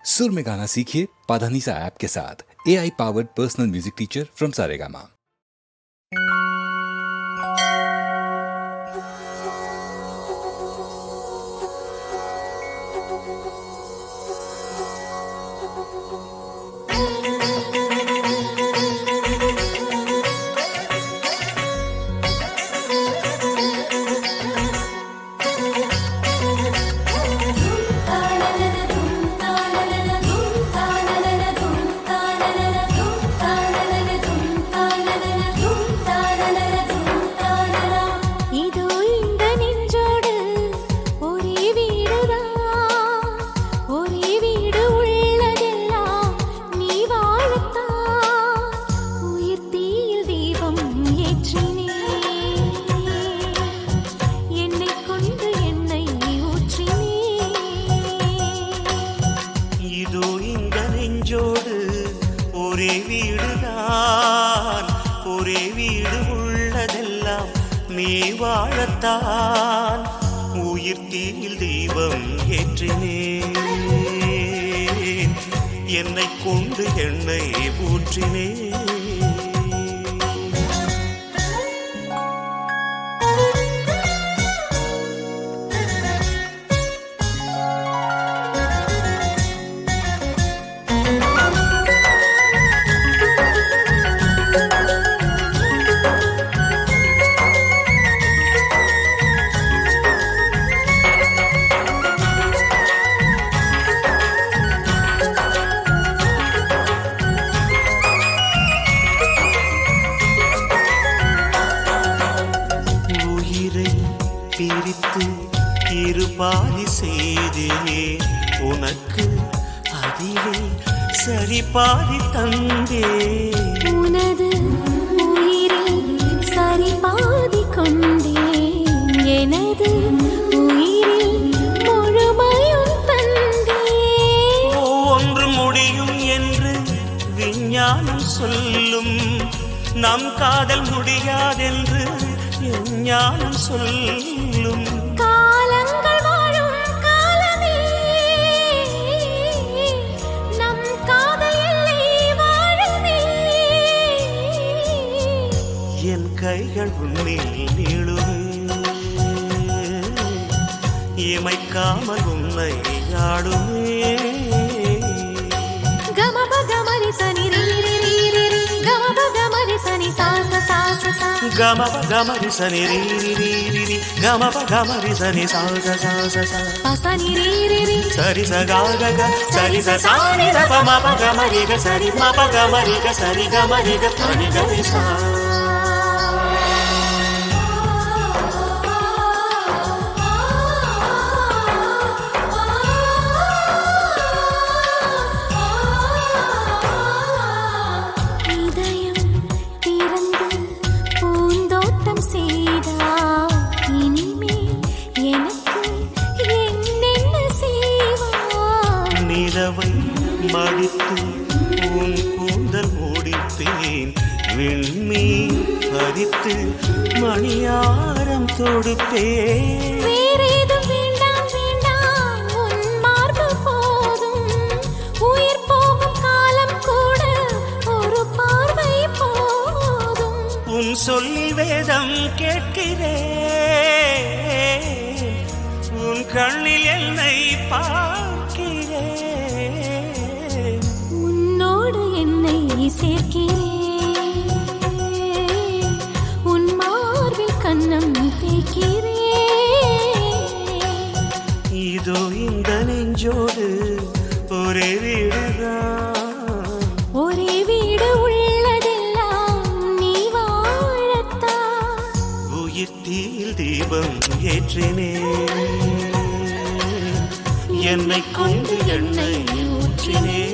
सुर में गाना सीखिए पाधानीसा ऐप के साथ। AI powered personal music teacher from Saregama. ஒரே வீடுதான், ஒரே வீடு உள்ளதெல்லாம் நீ வாழத்தான். உயிர் தீயில் தீபம் ஏற்றினேன், என்னை கொண்டு எண்ணெய் ஊற்றினேன். பிரித்து இருபாதி செய்தே உனக்கு, அதிலே சரி பாதி தந்தே. உனது உயிரில் சரி பாதி கொண்டே, எனது உயிரில் முழுமையும் தந்தே. ஒன்று முடியும் என்று விஞ்ஞானம் சொல்லும், நம் காதல் முடியாதென்று ஞானம் சொல்லும். காலங்கள் வாழும் காலமே நம் காதல் எல்லை வாழுமே. என் கைகள் உன்னில் நீளுமே, இமைக்காமல் உன்னை ஆடுமே. கமப கமரி சனி ரீ ரீ ரீ ரீ, கமப கமரி சனி சா சா சா சா, గమప గమరి సని రీ రీ రీ, గమప గమరి సని సా సా సా సా, పసని రీ రీ రీ, సరి స గా గ గ, సరి స సా ని ద ప మ ప గమరి గ, సరి మ ప గమరి గ, సరి గమరి గ, పని గ రి సా. நிலவை மடித்து உன் கூந்தல் முடித்தேன், விண்மீன் பறித்து மணியாரம் தொடுப்பேன். வேறேதும் வேண்டாம் வேண்டாம், உன் மார்பு போதும். உயிர் போகும் காலம் கூட ஒரு பார்வை போதும். உன் சொல்லில் வேதம் கேட்கிறேன், உன் கண்ணில் என்னை பார்க்கிறேன். உன்னோடு என்னை சேர்க்கிறேன், உன் மார்பில் கண்ணம் தேய்க்கிறேன். இதோ இந்த நெஞ்சோடு ஒரே வீடுதான், ஒரே வீடு உள்ளதெல்லாம் நீ வாழத்தான். உயிர் தீயில் தீபம் ஏற்றினேன், என்னை கொண்டு எண்ணெய் ஊற்றினேன்.